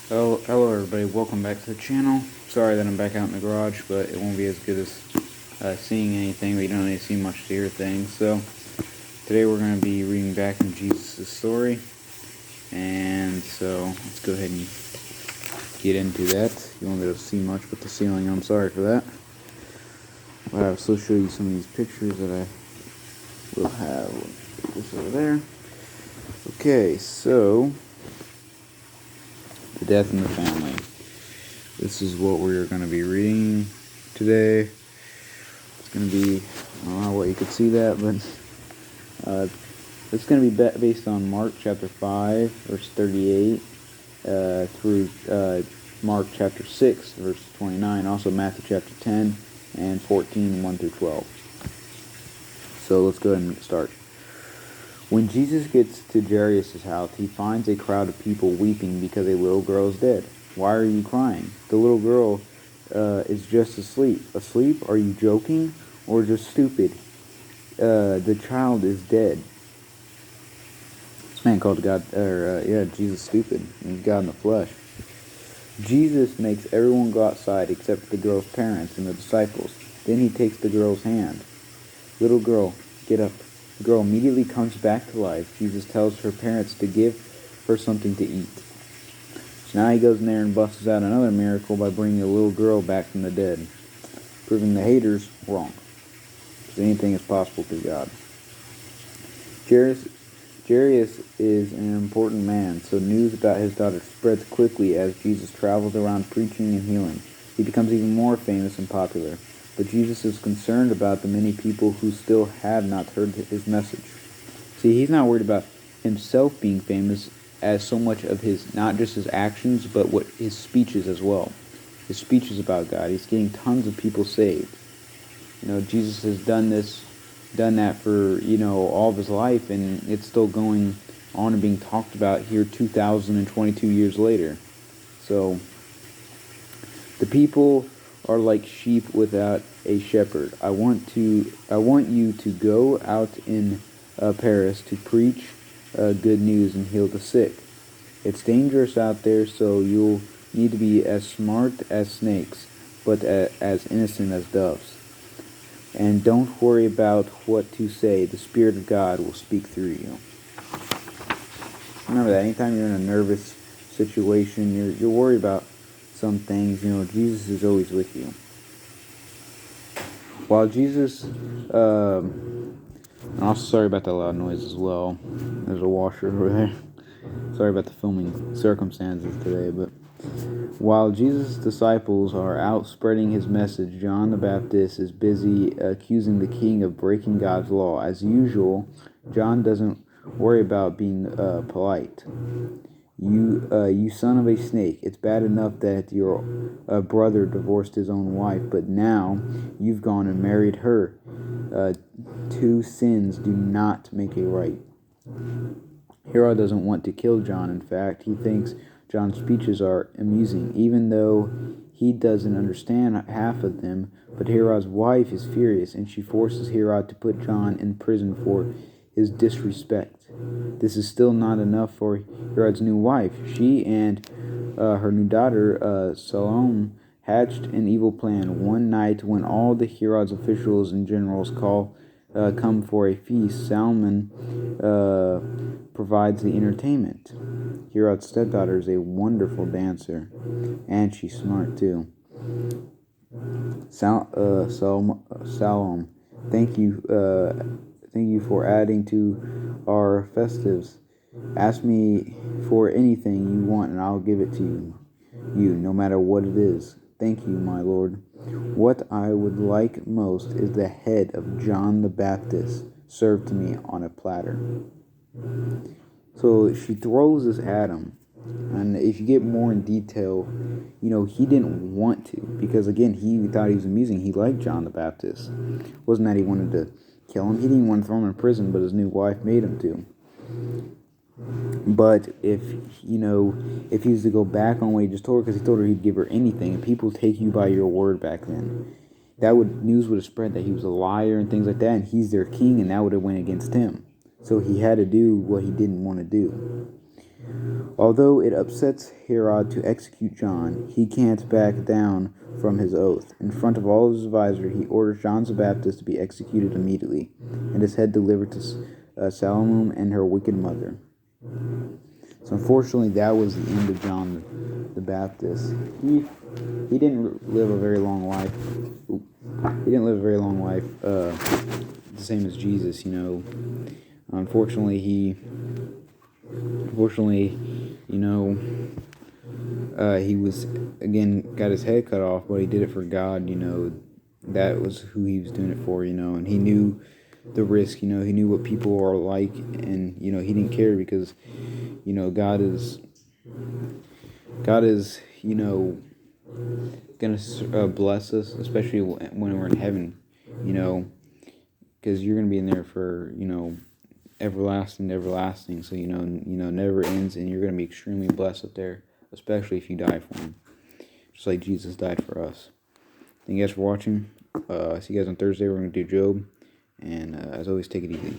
Hello everybody, welcome back to the channel. Sorry that I'm back out in the garage, but it won't be as good as seeing anything. We don't really see much to hear things. So today we're going to be reading back in Jesus' story, and so let's go ahead and get into that. You won't be able to see much with the ceiling, I'm sorry for that. But I'll still show you some of these pictures that I will have. Put this over there. Okay, so the death in the family. This is what we're going to be reading today. It's going to be, I don't know what you could see that, but it's going to be based on Mark chapter 5, verse 38, through Mark chapter 6, verse 29, also Matthew chapter 10, and 14, 1 through 12. So let's go ahead and start. When Jesus gets to Jairus' house, he finds a crowd of people weeping because a little girl is dead. Why are you crying? The little girl is just asleep. Asleep? Are you joking? Or just stupid? The child is dead. This man called Jesus stupid. He's God in the flesh. Jesus makes everyone go outside except the girl's parents and the disciples. Then he takes the girl's hand. Little girl, get up. The girl immediately comes back to life. Jesus tells her parents to give her something to eat. So now he goes in there and busts out another miracle by bringing a little girl back from the dead, proving the haters wrong. Because anything is possible through God. Jairus is an important man, so news about his daughter spreads quickly as Jesus travels around preaching and healing. He becomes even more famous and popular. But Jesus is concerned about the many people who still have not heard his message. See, he's not worried about himself being famous as so much of his, not just his actions, but what his speeches as well. His speeches about God. He's getting tons of people saved. Jesus has done that for, all of his life, and it's still going on and being talked about here 2022 years later. So, the people are like sheep without a shepherd. I want you to go out in Paris to preach good news and heal the sick. It's dangerous out there, so you'll need to be as smart as snakes, but as innocent as doves. And don't worry about what to say. The Spirit of God will speak through you. Remember that. Anytime you're in a nervous situation, you're worried about some things, Jesus is always with you. While Jesus, and also sorry about that loud noise as well. There's a washer over there. Sorry about the filming circumstances today, but while Jesus' disciples are out spreading his message, John the Baptist is busy accusing the king of breaking God's law. As usual, John doesn't worry about being polite. You son of a snake. It's bad enough that your brother divorced his own wife, but now you've gone and married her. Two sins do not make a right. Herod doesn't want to kill John. In fact, he thinks John's speeches are amusing, even though he doesn't understand half of them. But Herod's wife is furious, and she forces Herod to put John in prison for his disrespect. This is still not enough for Herod's new wife. She and her new daughter, Salome, hatched an evil plan. One night, when all the Herod's officials and generals come for a feast, Salmon provides the entertainment. Herod's stepdaughter is a wonderful dancer, and she's smart too. Salome, thank you for adding to our festives. Ask me for anything you want, and I'll give it to you, no matter what it is. Thank you, my lord. What I would like most is the head of John the Baptist served to me on a platter. So she throws this at him. And if you get more in detail, he didn't want to. Because, again, he thought he was amusing. He liked John the Baptist. It wasn't that he wanted to kill him. He didn't want to throw him in prison, but his new wife made him to. But if he was to go back on what he just told her, because he told her he'd give her anything, and people take you by your word back then, news would have spread that he was a liar and things like that, and he's their king, and that would have went against him. So he had to do what he didn't want to do. Although it upsets Herod to execute John, he can't back down from his oath. In front of all his advisors, he orders John the Baptist to be executed immediately, and his head delivered to Salome and her wicked mother. So unfortunately, that was the end of John the Baptist. He didn't live a very long life. He didn't live a very long life, the same as Jesus, you know. Unfortunately, you know, he was, again, got his head cut off, but he did it for God, you know. That was who he was doing it for, you know, and he knew the risk, you know, he knew what people are like, and, you know, he didn't care because, you know, God is, you know, gonna bless us, especially when we're in heaven, you know, because you're gonna be in there for, you know, everlasting. So you know, never ends, and you're gonna be extremely blessed up there, especially if you die for Him, just like Jesus died for us. Thank you guys for watching. See you guys on Thursday. We're gonna do Job, and as always, take it easy.